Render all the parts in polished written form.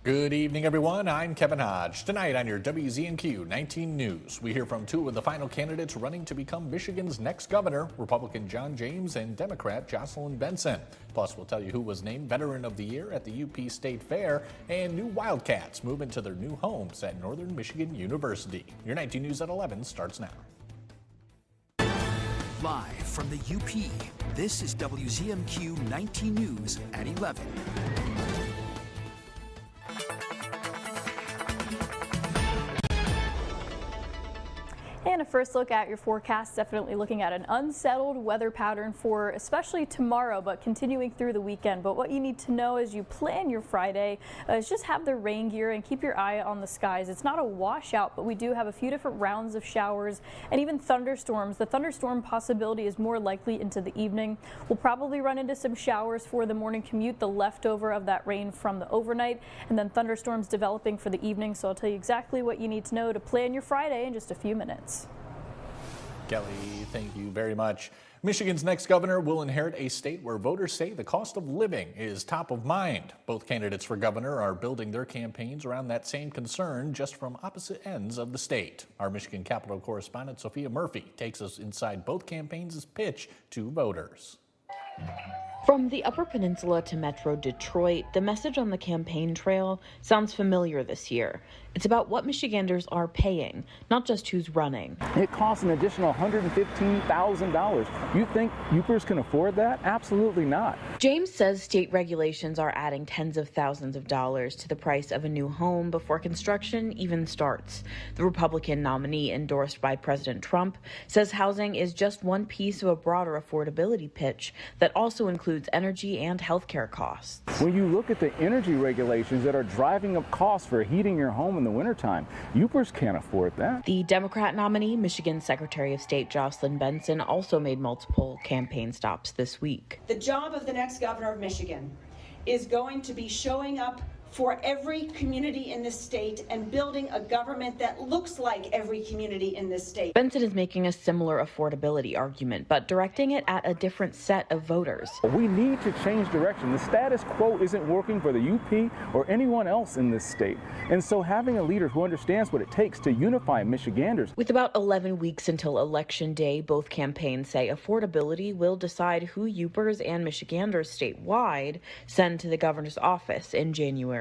Good evening, everyone. I'm Kevin Hodge. Tonight on your WZMQ 19 News, we hear from two of the final candidates running to become Michigan's next governor, Republican John James and Democrat Jocelyn Benson. Plus, we'll tell you who was named Veteran of the Year at the UP State Fair, and new Wildcats move into their new homes at Northern Michigan University. Your 19 News at 11 starts now. Live from the UP, this is WZMQ 19 News at 11. And a first look at your forecast, definitely looking at an unsettled weather pattern for especially tomorrow, but continuing through the weekend. But what you need to know as you plan your Friday is just have the rain gear and keep your eye on the skies. It's not a washout, but we do have a few different rounds of showers and even thunderstorms. The thunderstorm possibility is more likely into the evening. We'll probably run into some showers for the morning commute, the leftover of that rain from the overnight, and then thunderstorms developing for the evening. So I'll tell you exactly what you need to know to plan your Friday in just a few minutes. Kelly, thank you very much. Michigan's next governor will inherit a state where voters say the cost of living is top of mind. Both candidates for governor are building their campaigns around that same concern, just from opposite ends of the state. Our Michigan Capitol correspondent Sophia Murphy takes us inside both campaigns' pitch to voters. From the Upper Peninsula to Metro Detroit, the message on the campaign trail sounds familiar this year. It's about what Michiganders are paying, not just who's running. It costs an additional $115,000. You think Upers can afford that? Absolutely not. James says state regulations are adding tens of thousands of dollars to the price of a new home before construction even starts. The Republican nominee endorsed by President Trump says housing is just one piece of a broader affordability pitch that also includes energy and healthcare costs. When you look at the energy regulations that are driving up costs for heating your home in the wintertime, Upers can't afford that. The Democrat nominee, Michigan Secretary of State Jocelyn Benson, also made multiple campaign stops this week. The job of the next governor of Michigan is going to be showing up for every community in this state and building a government that looks like every community in this state. Benson is making a similar affordability argument, but directing it at a different set of voters. We need to change direction. The status quo isn't working for the UP or anyone else in this state. And so having a leader who understands what it takes to unify Michiganders. With about 11 weeks until Election Day, both campaigns say affordability will decide who Upers and Michiganders statewide send to the governor's office in January.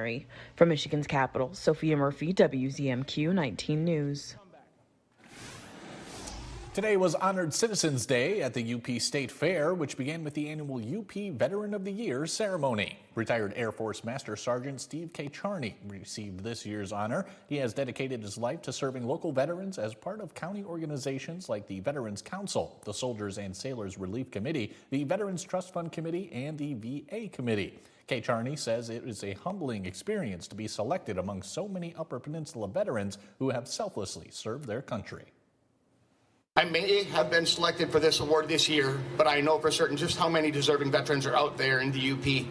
From Michigan's capital, Sophia Murphy, WZMQ 19 News. Today was Honored Citizens Day at the UP State Fair, which began with the annual UP Veteran of the Year ceremony. Retired Air Force Master Sergeant Steve K. Charney received this year's honor. He has dedicated his life to serving local veterans as part of county organizations like the Veterans Council, the Soldiers and Sailors Relief Committee, the Veterans Trust Fund Committee, and the VA Committee. K. Charney says it is a humbling experience to be selected among so many Upper Peninsula veterans who have selflessly served their country. I may have been selected for this award this year, but I know for certain just how many deserving veterans are out there in the UP.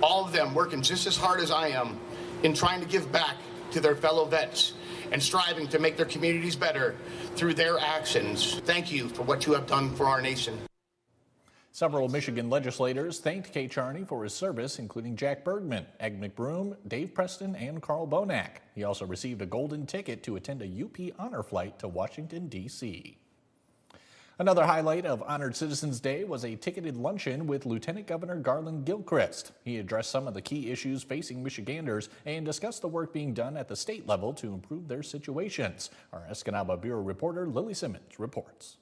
All of them working just as hard as I am in trying to give back to their fellow vets and striving to make their communities better through their actions. Thank you for what you have done for our nation. Several Michigan legislators thanked K. Charney for his service, including Jack Bergman, Ed McBroom, Dave Preston, and Carl Bonack. He also received a golden ticket to attend a UP honor flight to Washington, D.C. Another highlight of Honored Citizens Day was a ticketed luncheon with Lieutenant Governor Garland Gilchrist. He addressed some of the key issues facing Michiganders and discussed the work being done at the state level to improve their situations. Our Escanaba Bureau reporter Lily Simmons reports.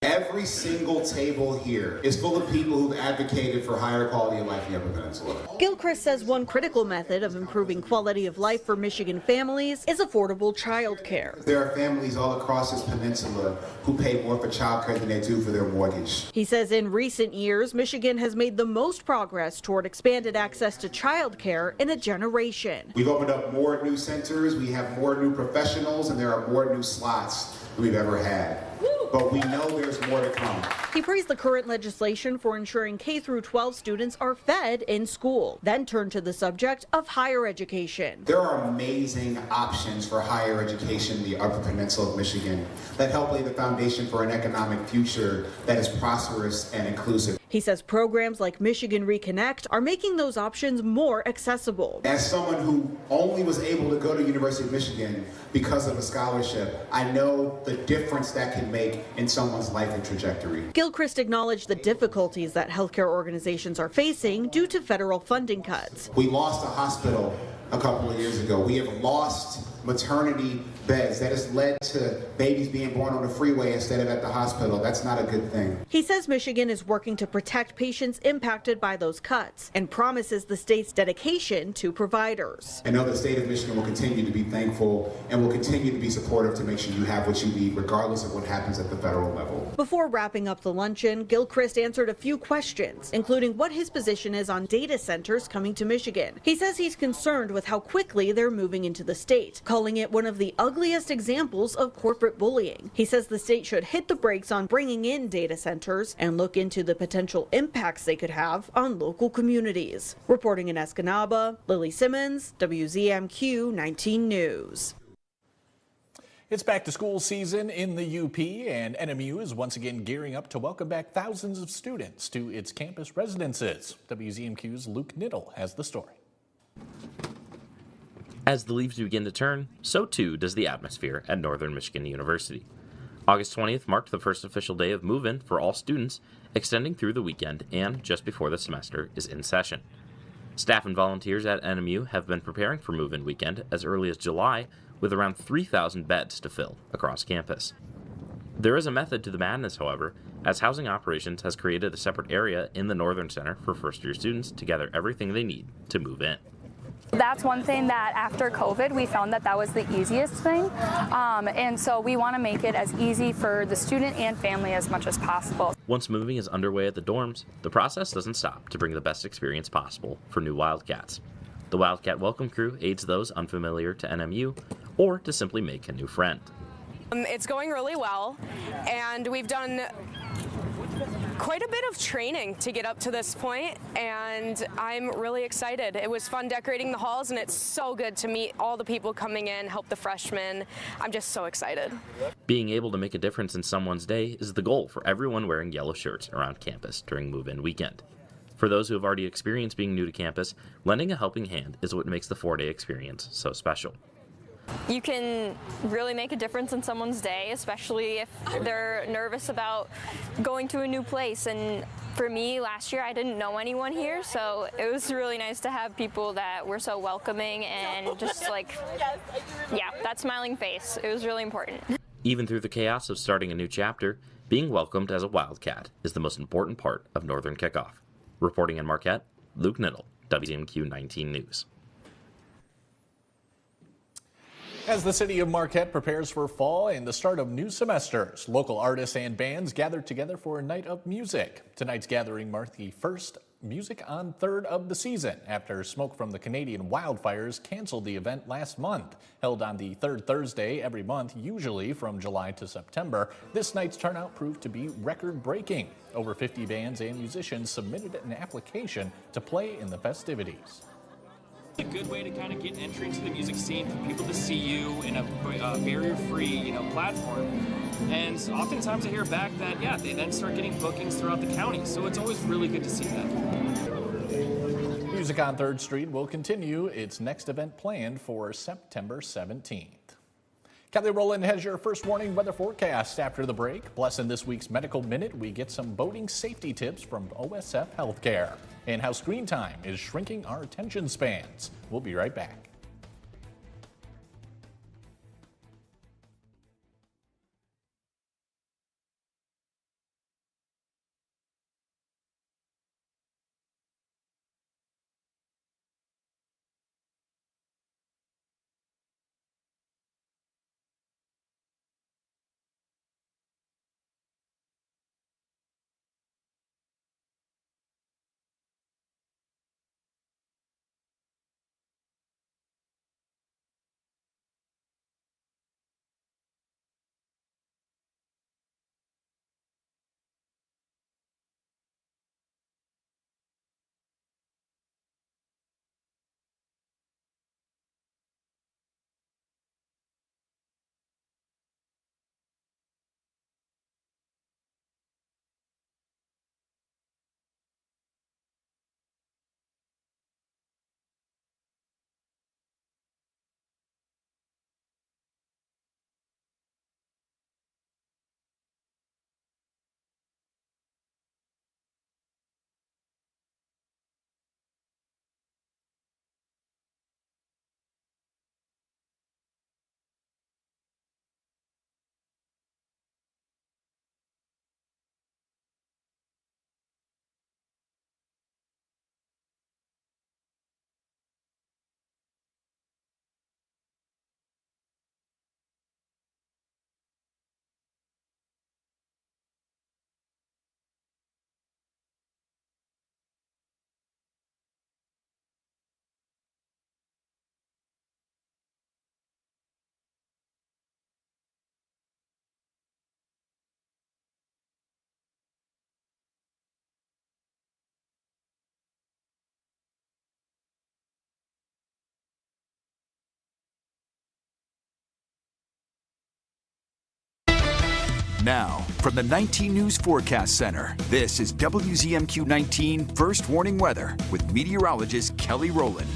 Every single table here is full of people who've advocated for higher quality of life in the Upper Peninsula. Gilchrist says one critical method of improving quality of life for Michigan families is affordable child care. There are families all across this peninsula who pay more for child care than they do for their mortgage. He says in recent years, Michigan has made the most progress toward expanded access to child care in a generation. We've opened up more new centers, we have more new professionals, and there are more new slots than we've ever had. But we know there's more to come. He praised the current legislation for ensuring K-12 students are fed in school, then turned to the subject of higher education. There are amazing options for higher education in the Upper Peninsula of Michigan that help lay the foundation for an economic future that is prosperous and inclusive. He says programs like Michigan Reconnect are making those options more accessible. As someone who only was able to go to University of Michigan because of a scholarship, I know the difference that can make in someone's life and trajectory. Gilchrist acknowledged the difficulties that healthcare organizations are facing due to federal funding cuts. We lost a hospital a couple of years ago. We have lost maternity beds. That has led to babies being born on the freeway instead of at the hospital. That's not a good thing. He says Michigan is working to protect patients impacted by those cuts and promises the state's dedication to providers. I know the state of Michigan will continue to be thankful and will continue to be supportive to make sure you have what you need regardless of what happens at the federal level. Before wrapping up the luncheon, Gilchrist answered a few questions, including what his position is on data centers coming to Michigan. He says he's concerned with how quickly they're moving into the state, calling it one of the ugliest examples of corporate bullying. He says the state should hit the brakes on bringing in data centers and look into the potential impacts they could have on local communities. Reporting in Escanaba, Lily Simmons, WZMQ 19 News. It's back to school season in the UP, and NMU is once again gearing up to welcome back thousands of students to its campus residences. WZMQ's Luke Niddle has the story. As the leaves begin to turn, so too does the atmosphere at Northern Michigan University. August 20th marked the first official day of move-in for all students, extending through the weekend and just before the semester is in session. Staff and volunteers at NMU have been preparing for move-in weekend as early as July, with around 3,000 beds to fill across campus. There is a method to the madness, however, as Housing Operations has created a separate area in the Northern Center for first-year students to gather everything they need to move in. That's one thing that after COVID we found that was the easiest thing, and so we want to make it as easy for the student and family as much as possible. Once moving is underway at the dorms, the process doesn't stop to bring the best experience possible for new Wildcats. The Wildcat Welcome Crew aids those unfamiliar to NMU or to simply make a new friend. It's going really well, and we've done quite a bit of training to get up to this point, and I'm really excited. It was fun decorating the halls, and it's so good to meet all the people coming in, help the freshmen. I'm just so excited. Being able to make a difference in someone's day is the goal for everyone wearing yellow shirts around campus during move-in weekend. For those who have already experienced being new to campus, lending a helping hand is what makes the 4-day experience so special. You can really make a difference in someone's day, especially if they're nervous about going to a new place. And for me, last year I didn't know anyone here, so it was really nice to have people that were so welcoming and just like, yeah, that smiling face. It was really important. Even through the chaos of starting a new chapter, being welcomed as a Wildcat is the most important part of Northern Kickoff. Reporting in Marquette, Luke Niddle, WZMQ 19 News. As the city of Marquette prepares for fall and the start of new semesters, local artists and bands gathered together for a night of music. Tonight's gathering marked the first Music on 3rd of the season after smoke from the Canadian wildfires canceled the event last month. Held on the third Thursday every month, usually from July to September, this night's turnout proved to be record-breaking. Over 50 bands and musicians submitted an application to play in the festivities. A good way to kind of get entry into the music scene, for people to see you in a barrier-free, platform. And oftentimes I hear back that, yeah, they then start getting bookings throughout the county. So it's always really good to see that. Music on 3rd Street will continue its next event planned for September 17th. Kelly Rowland has your first warning weather forecast after the break. Plus, in this week's Medical Minute, we get some boating safety tips from OSF Healthcare and how screen time is shrinking our attention spans. We'll be right back. Now, from the 19 News Forecast Center, this is WZMQ 19 First Warning Weather with meteorologist Kelly Rowland.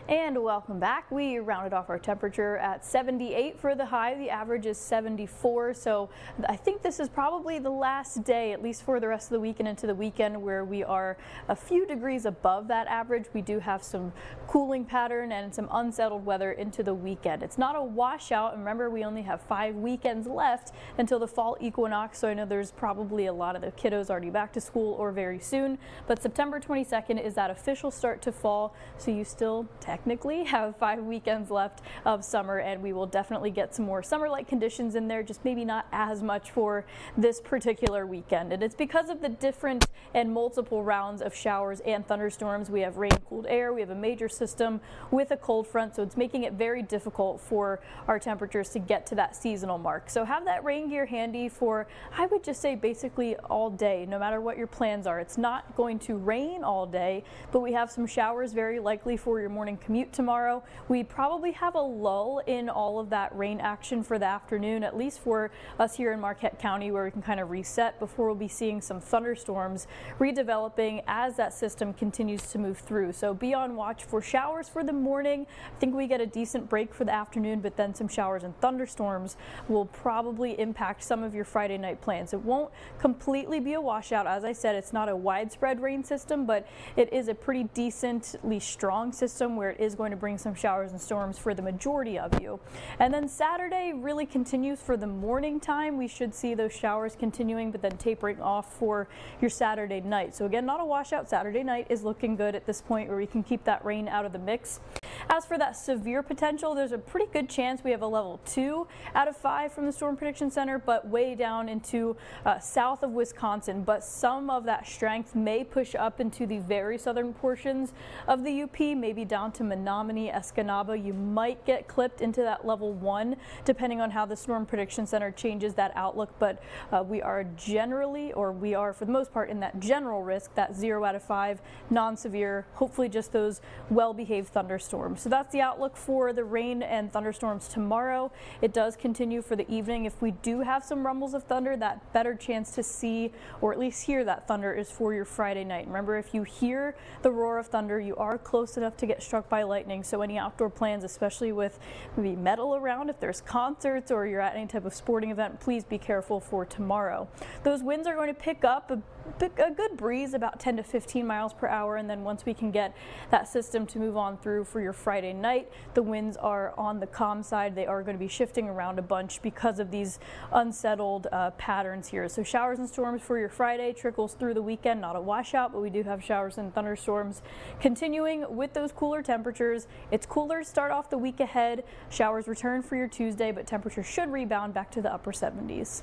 And welcome back. We rounded off our temperature at 78 for the high. The average is 74. So I think this is probably the last day, at least for the rest of the week and into the weekend, where we are a few degrees above that average. We do have some cooling pattern and some unsettled weather into the weekend. It's not a washout. And remember, we only have 5 weekends left until the fall equinox. So I know there's probably a lot of the kiddos already back to school or very soon. But September 22nd is that official start to fall. So you still technically have 5 weekends left of summer, and we will definitely get some more summer-like conditions in there, just maybe not as much for this particular weekend. And it's because of the different and multiple rounds of showers and thunderstorms. We have rain-cooled air, we have a major system with a cold front, so it's making it very difficult for our temperatures to get to that seasonal mark. So have that rain gear handy for, I would just say, basically all day, no matter what your plans are. It's not going to rain all day, but we have some showers very likely for your morning commute tomorrow. We probably have a lull in all of that rain action for the afternoon, at least for us here in Marquette County, where we can kind of reset before we'll be seeing some thunderstorms redeveloping as that system continues to move through. So be on watch for showers for the morning. I think we get a decent break for the afternoon, but then some showers and thunderstorms will probably impact some of your Friday night plans. It won't completely be a washout. As I said, it's not a widespread rain system, but it is a pretty decently strong system where it is going to bring some showers and storms for the majority of you. And then Saturday really continues for the morning time. We should see those showers continuing, but then tapering off for your Saturday night. So again, not a washout. Saturday night is looking good at this point, where we can keep that rain out of the mix. As for that severe potential, there's a pretty good chance we have a level 2 out of 5 from the Storm Prediction Center, but way down into south of Wisconsin. But some of that strength may push up into the very southern portions of the UP, maybe down to Menominee, Escanaba. You might get clipped into that level 1, depending on how the Storm Prediction Center changes that outlook. But we are for the most part in that general risk, that 0 out of 5, non-severe, hopefully just those well-behaved thunderstorms. So that's the outlook for the rain and thunderstorms tomorrow. It does continue for the evening. If we do have some rumbles of thunder, that better chance to see or at least hear that thunder is for your Friday night. Remember, if you hear the roar of thunder, you are close enough to get struck by lightning. So any outdoor plans, especially with maybe metal around, if there's concerts or you're at any type of sporting event, please be careful for tomorrow. Those winds are going to pick up a good breeze, about 10 to 15 miles per hour, and then once we can get that system to move on through for your Friday night, the winds are on the calm side. They are going to be shifting around a bunch because of these unsettled patterns here. So showers and storms for your Friday, trickles through the weekend, not a washout, but we do have showers and thunderstorms continuing with those cooler temperatures. It's cooler to start off the week ahead. Showers return for your Tuesday, but temperatures should rebound back to the upper 70s.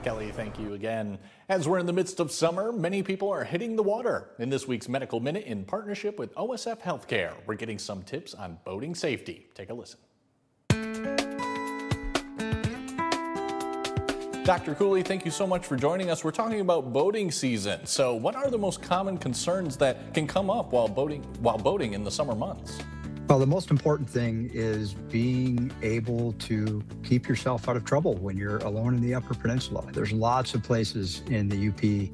Kelly, thank you again. As we're in the midst of summer, many people are hitting the water. In this week's Medical Minute, in partnership with OSF Healthcare, we're getting some tips on boating safety. Take a listen. Dr. Cooley, thank you so much for joining us. We're talking about boating season. So what are the most common concerns that can come up while boating in the summer months? Well, the most important thing is being able to keep yourself out of trouble when you're alone in the Upper Peninsula. There's lots of places in the UP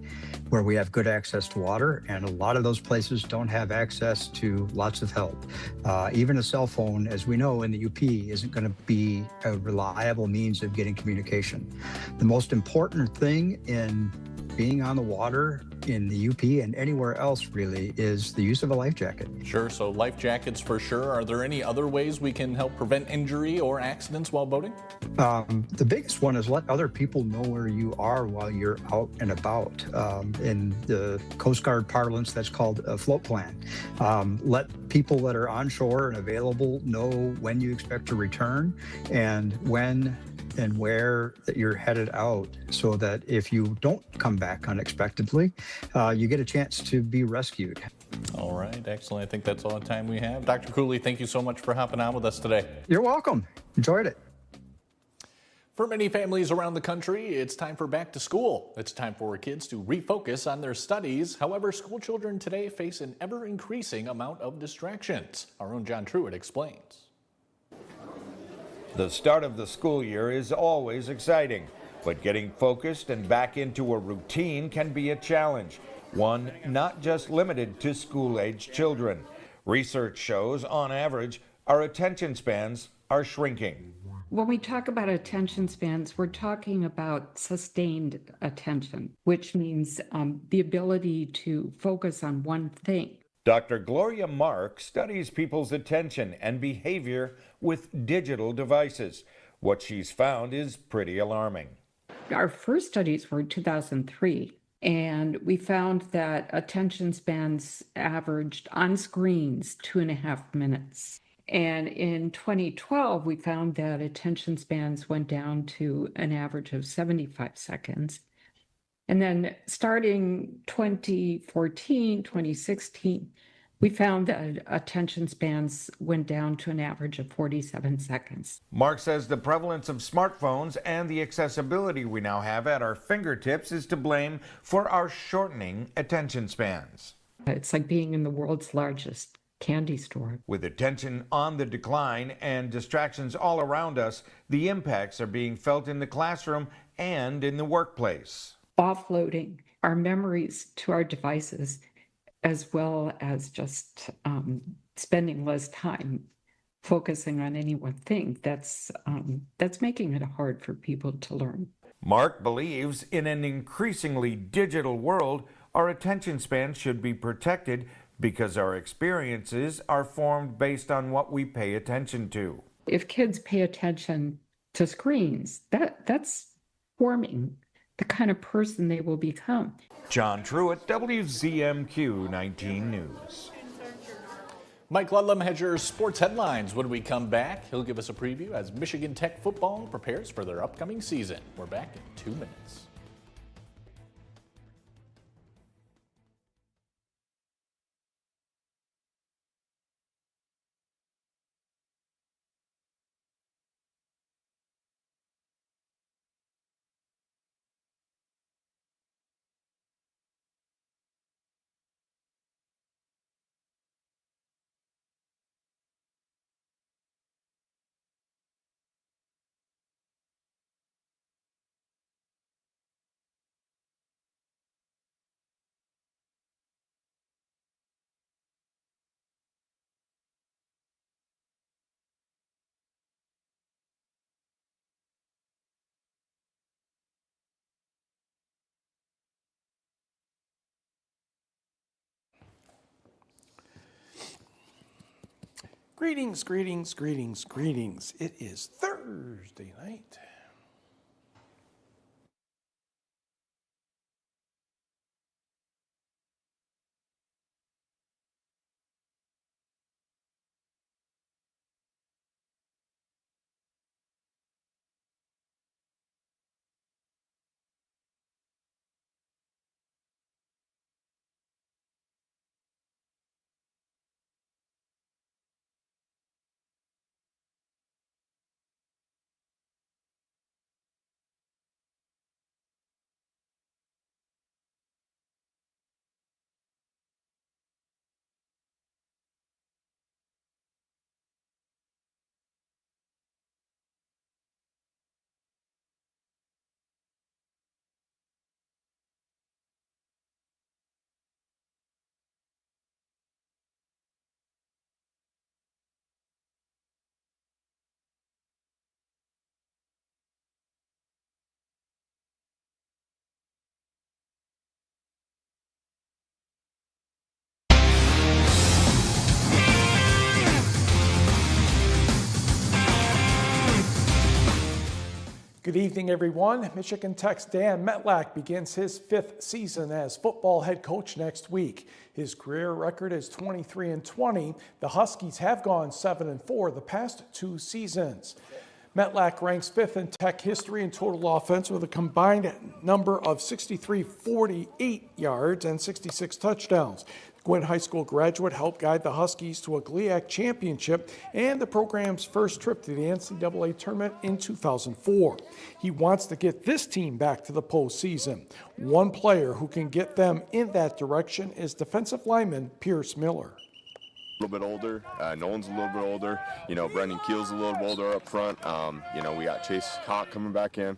where we have good access to water, and a lot of those places don't have access to lots of help. Even a cell phone, as we know in the UP, isn't going to be a reliable means of getting communication. The most important thing in being on the water in the UP and anywhere else really is the use of a life jacket. Sure, so life jackets for sure. Are there any other ways we can help prevent injury or accidents while boating? The biggest one is let other people know where you are while you're out and about. In the Coast Guard parlance, that's called a float plan. Let people that are on shore and available know when you expect to return and when and where that you're headed out, so that if you don't come back unexpectedly, you get a chance to be rescued. All right, excellent. I think that's all the time we have. Dr. Cooley, thank you so much for hopping on with us today. You're welcome. Enjoyed it. For many families around the country, it's time for back to school. It's time for kids to refocus on their studies. However, school children today face an ever-increasing amount of distractions. Our own John Truitt explains. The start of the school year is always exciting, but getting focused and back into a routine can be a challenge, one not just limited to school-age children. Research shows, on average, our attention spans are shrinking. When we talk about attention spans, we're talking about sustained attention, which means the ability to focus on one thing. Dr. Gloria Mark studies people's attention and behavior with digital devices. What she's found is pretty alarming. Our first studies were in 2003, and we found that attention spans averaged on screens 2.5 minutes. And in 2012, we found that attention spans went down to an average of 75 seconds. And then starting 2014, 2016, we found that attention spans went down to an average of 47 seconds. Mark says the prevalence of smartphones and the accessibility we now have at our fingertips is to blame for our shortening attention spans. It's like being in the world's largest candy store. With attention on the decline and distractions all around us, the impacts are being felt in the classroom and in the workplace. Offloading our memories to our devices, as well as just spending less time focusing on any one thing, that's making it hard for people to learn. Mark believes in an increasingly digital world, our attention span should be protected because our experiences are formed based on what we pay attention to. If kids pay attention to screens, that's forming the kind of person they will become. John Truitt, WZMQ 19 News. Mike Ludlam has your sports headlines. When we come back, he'll give us a preview as Michigan Tech football prepares for their upcoming season. We're back in 2 minutes. Greetings, greetings, greetings, greetings. It is Thursday night. Good evening, everyone. Michigan Tech's Dan Metlack begins his 5th season as football head coach next week. His career record is 23-20. The Huskies have gone 7-4 the past 2 seasons. Metlack ranks 5th in Tech history in total offense with a combined number of 6,348 yards and 66 touchdowns. Gwynn High School graduate helped guide the Huskies to a GLIAC championship and the program's first trip to the NCAA tournament in 2004. He wants to get this team back to the postseason. One player who can get them in that direction is defensive lineman Pierce Miller. little bit older. Nolan's a little bit older. Brendan Keel's a little bit older up front. We got Chase Hawk coming back in.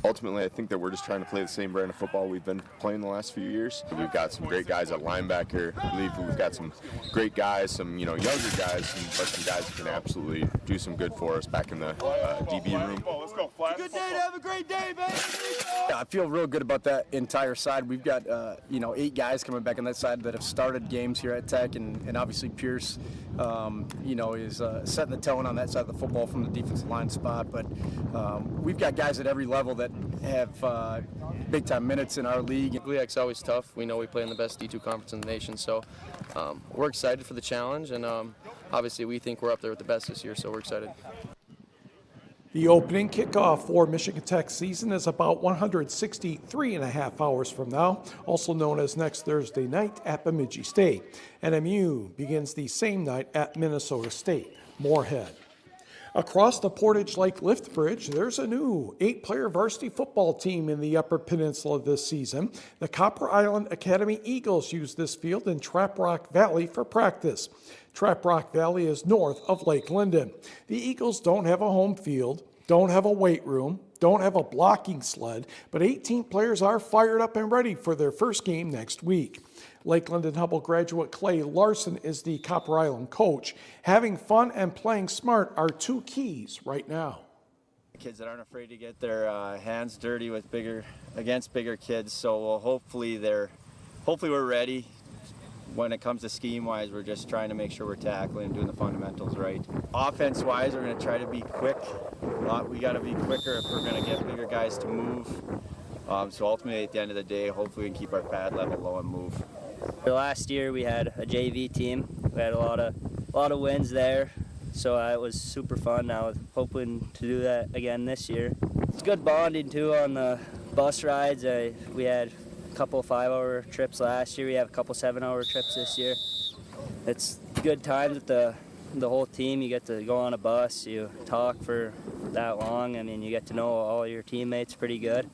Ultimately, I think that we're just trying to play the same brand of football we've been playing the last few years. We've got some great guys at linebacker. I believe we've got some great guys, some younger guys, but some guys who can absolutely do some good for us back in the DB room. Let's go, Flash. Good day to have a great day, baby. Yeah, I feel real good about that entire side. We've got 8 guys coming back on that side that have started games here at Tech, and obviously Pierce, is setting the tone on that side of the football from the defensive line spot. But we've got guys at every level that have big-time minutes in our league. GLIAC's always tough. We know we play in the best D2 conference in the nation, so we're excited for the challenge, and obviously we think we're up there with the best this year, so we're excited. The opening kickoff for Michigan Tech's season is about 163.5 hours from now, also known as next Thursday night at Bemidji State. NMU begins the same night at Minnesota State, Moorhead. Across the Portage Lake Lift Bridge, there's a new 8-player varsity football team in the Upper Peninsula this season. The Copper Island Academy Eagles use this field in Trap Rock Valley for practice. Trap Rock Valley is north of Lake Linden. The Eagles don't have a home field, don't have a weight room, don't have a blocking sled, but 18 players are fired up and ready for their first game next week. Lake Linden Hubble graduate Clay Larson is the Copper Island coach. Having fun and playing smart are 2 keys right now. Kids that aren't afraid to get their hands dirty with against bigger kids, so hopefully we're ready. When it comes to scheme-wise, we're just trying to make sure we're tackling and doing the fundamentals right. Offense-wise, we're going to try to be quick. We got to be quicker if we're going to get bigger guys to move. So ultimately, at the end of the day, hopefully we can keep our pad level low and move. Last year we had a JV team. We had a lot of wins there, so it was super fun. Now hoping to do that again this year. It's good bonding too on the bus rides. We had a couple 5-hour trips last year. We have a couple 7-hour trips this year. It's good times with the whole team. You get to go on a bus. You talk for that long. I mean, you get to know all your teammates pretty good.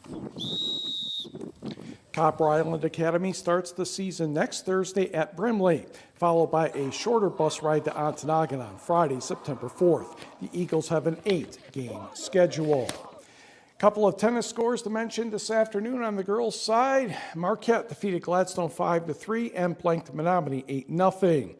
Copper Island Academy starts the season next Thursday at Brimley, followed by a shorter bus ride to Ontonagon on Friday, September 4th. The Eagles have an 8-game schedule. Couple of tennis scores to mention this afternoon on the girls' side. Marquette defeated Gladstone 5-3 and blanked Menominee 8-0.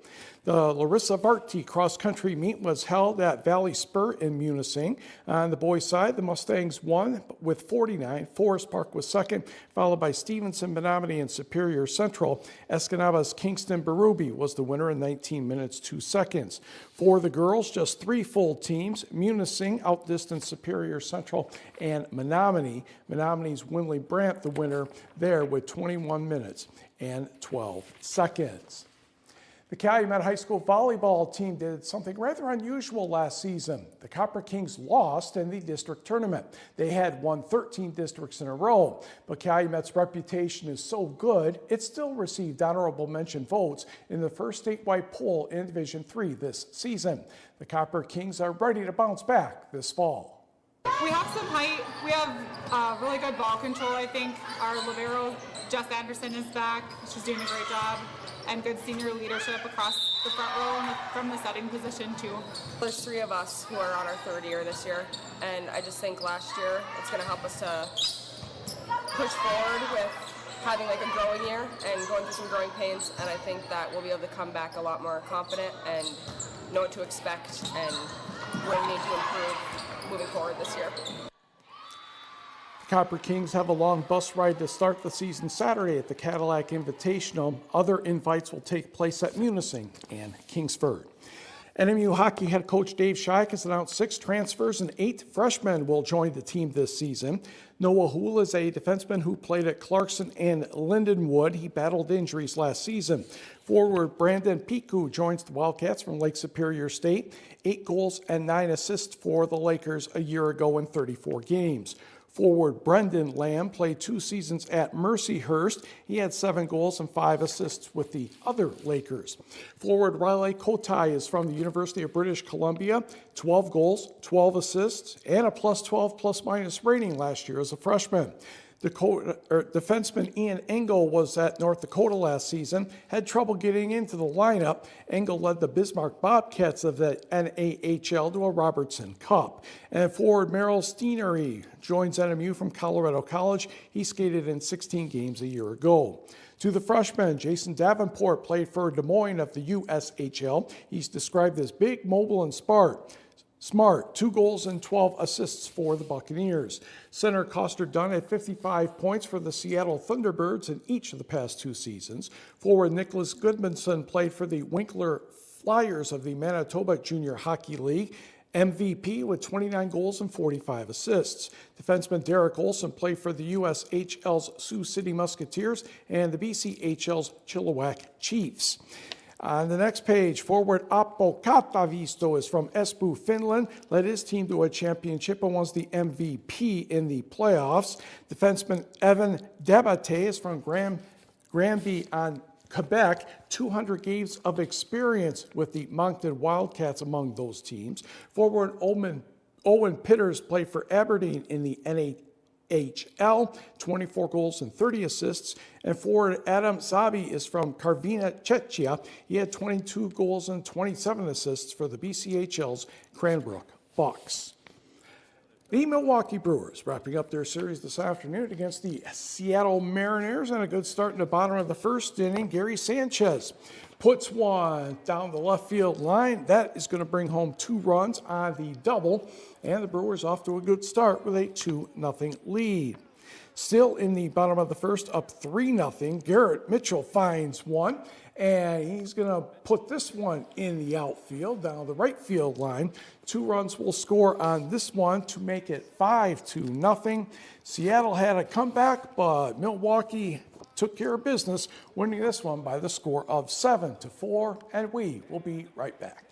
The Larissa Varty cross-country meet was held at Valley Spur in Munising. On the boys' side, the Mustangs won with 49. Forest Park was second, followed by Stevenson, Menominee, and Superior Central. Escanaba's Kingston Berube was the winner in 19 minutes, 2 seconds. For the girls, just 3 full teams. Munising outdistanced Superior Central and Menominee. Menominee's Winley Brandt the winner there with 21 minutes and 12 seconds. The Calumet High School volleyball team did something rather unusual last season. The Copper Kings lost in the district tournament. They had won 13 districts in a row, but Calumet's reputation is so good, it still received honorable mention votes in the first statewide poll in Division III this season. The Copper Kings are ready to bounce back this fall. We have some height. We have really good ball control, I think. Our libero, Jess Anderson, is back. She's doing a great job. And good senior leadership across the front row and from the setting position too. There's 3 of us who are on our 3rd year this year, and I just think last year it's going to help us to push forward with having like a growing year and going through some growing pains, and I think that we'll be able to come back a lot more confident and know what to expect and where we need to improve moving forward this year. Copper Kings have a long bus ride to start the season Saturday at the Cadillac Invitational. Other invites will take place at Munising and Kingsford. NMU hockey head coach Dave Scheik has announced 6 transfers and 8 freshmen will join the team this season. Noah Houle is a defenseman who played at Clarkson and Lindenwood. He battled injuries last season. Forward Brandon Piku joins the Wildcats from Lake Superior State. 8 goals and 9 assists for the Lakers a year ago in 34 games. Forward Brendan Lamb played 2 seasons at Mercyhurst. He had 7 goals and 5 assists with the other Lakers. Forward Riley Kotai is from the University of British Columbia. 12 goals, 12 assists, and a +12 ± rating last year as a freshman. Defenseman Ian Engel was at North Dakota last season, had trouble getting into the lineup. Engel led the Bismarck Bobcats of the NAHL to a Robertson Cup. And forward Merrill Steenery joins NMU from Colorado College. He skated in 16 games a year ago. To the freshman, Jason Davenport played for Des Moines of the USHL. He's described as big, mobile, and smart, 2 goals and 12 assists for the Buccaneers. Center Coster Dunn had 55 points for the Seattle Thunderbirds in each of the past 2 seasons. Forward Nicholas Goodmanson played for the Winkler Flyers of the Manitoba Junior Hockey League. MVP with 29 goals and 45 assists. Defenseman Derek Olson played for the USHL's Sioux City Musketeers and the BCHL's Chilliwack Chiefs. On the next page, forward Appo Katavisto is from Espoo, Finland, led his team to a championship and was the MVP in the playoffs. Defenseman Evan Debate is from Granby on Quebec, 200 games of experience with the Moncton Wildcats among those teams. Forward Owen Pitters played for Aberdeen in the NHL, 24 goals and 30 assists. And forward Adam Zabi is from Karvina, Czechia. He had 22 goals and 27 assists for the BCHL's Cranbrook Bucks. The Milwaukee Brewers wrapping up their series this afternoon against the Seattle Mariners, and a good start in the bottom of the first inning. Gary Sanchez puts one down the left field line. That is going to bring home 2 runs on the double, and the Brewers off to a good start with a 2-0 lead. Still in the bottom of the first, up 3-0. Garrett Mitchell finds one, and he's going to put this one in the outfield, down the right field line. 2 runs will score on this one to make it 5-0. Seattle had a comeback, but Milwaukee took care of business, winning this one by the score of 7-4, and we will be right back.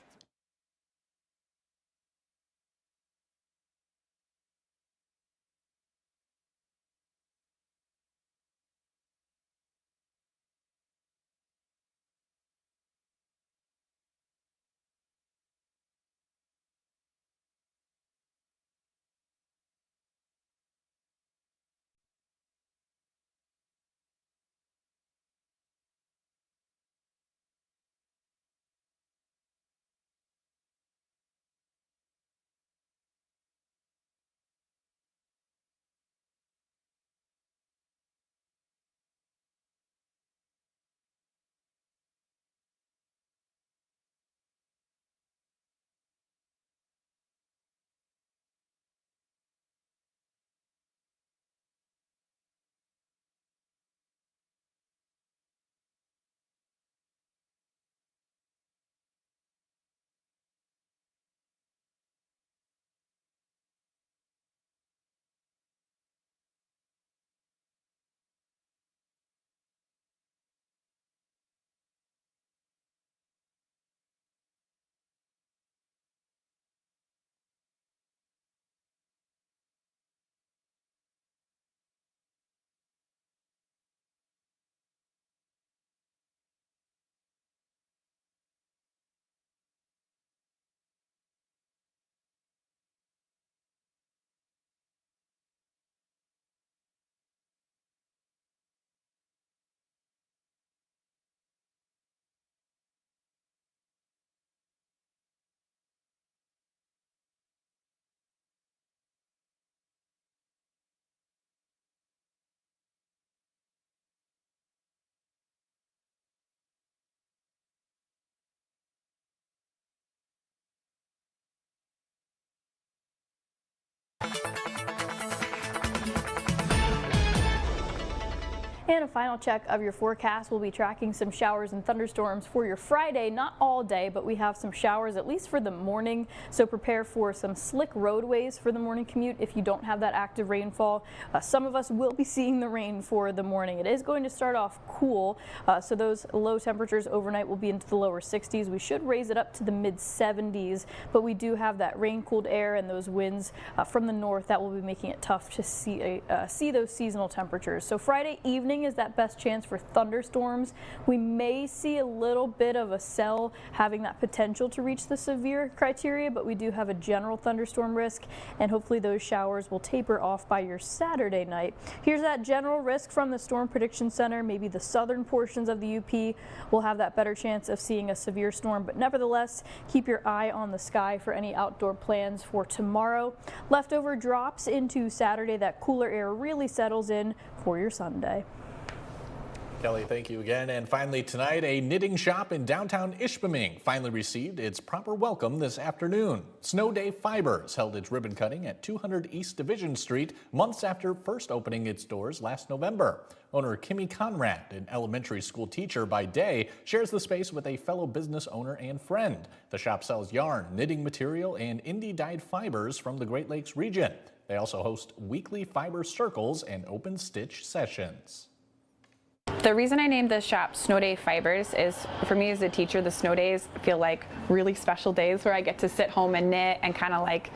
And a final check of your forecast. We'll be tracking some showers and thunderstorms for your Friday, not all day, but we have some showers at least for the morning. So prepare for some slick roadways for the morning commute if you don't have that active rainfall. Some of us will be seeing the rain for the morning. It is going to start off cool, so those low temperatures overnight will be into the lower 60s. We should raise it up to the mid 70s, but we do have that rain-cooled air and those winds from the north that will be making it tough to see those seasonal temperatures. So Friday evening, evening is that best chance for thunderstorms. We may see a little bit of a cell having that potential to reach the severe criteria, but we do have a general thunderstorm risk, and hopefully those showers will taper off by your Saturday night. Here's that general risk from the Storm Prediction Center. Maybe the southern portions of the UP will have that better chance of seeing a severe storm, but nevertheless, keep your eye on the sky for any outdoor plans for tomorrow. Leftover drops into Saturday. That cooler air really settles in for your Sunday. Kelly, thank you again. And finally tonight, a knitting shop in downtown Ishpeming finally received its proper welcome this afternoon. Snow Day Fibers held its ribbon cutting at 200 East Division Street months after first opening its doors last November. Owner Kimmy Conrad, an elementary school teacher by day, shares the space with a fellow business owner and friend. The shop sells yarn, knitting material, and indie-dyed fibers from the Great Lakes region. They also host weekly fiber circles and open stitch sessions. The reason I named this shop Snow Day Fibers is, for me as a teacher, the snow days feel like really special days where I get to sit home and knit and kind of like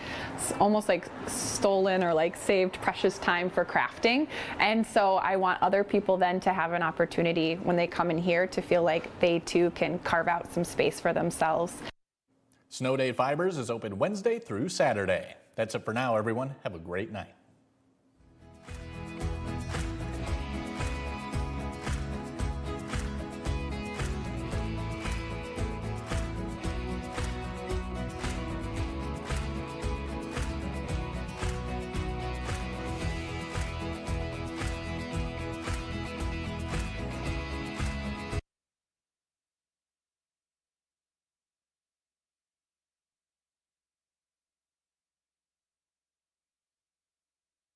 almost like stolen or like saved precious time for crafting. And so I want other people then to have an opportunity when they come in here to feel like they too can carve out some space for themselves. Snow Day Fibers is open Wednesday through Saturday. That's it for now, everyone. Have a great night.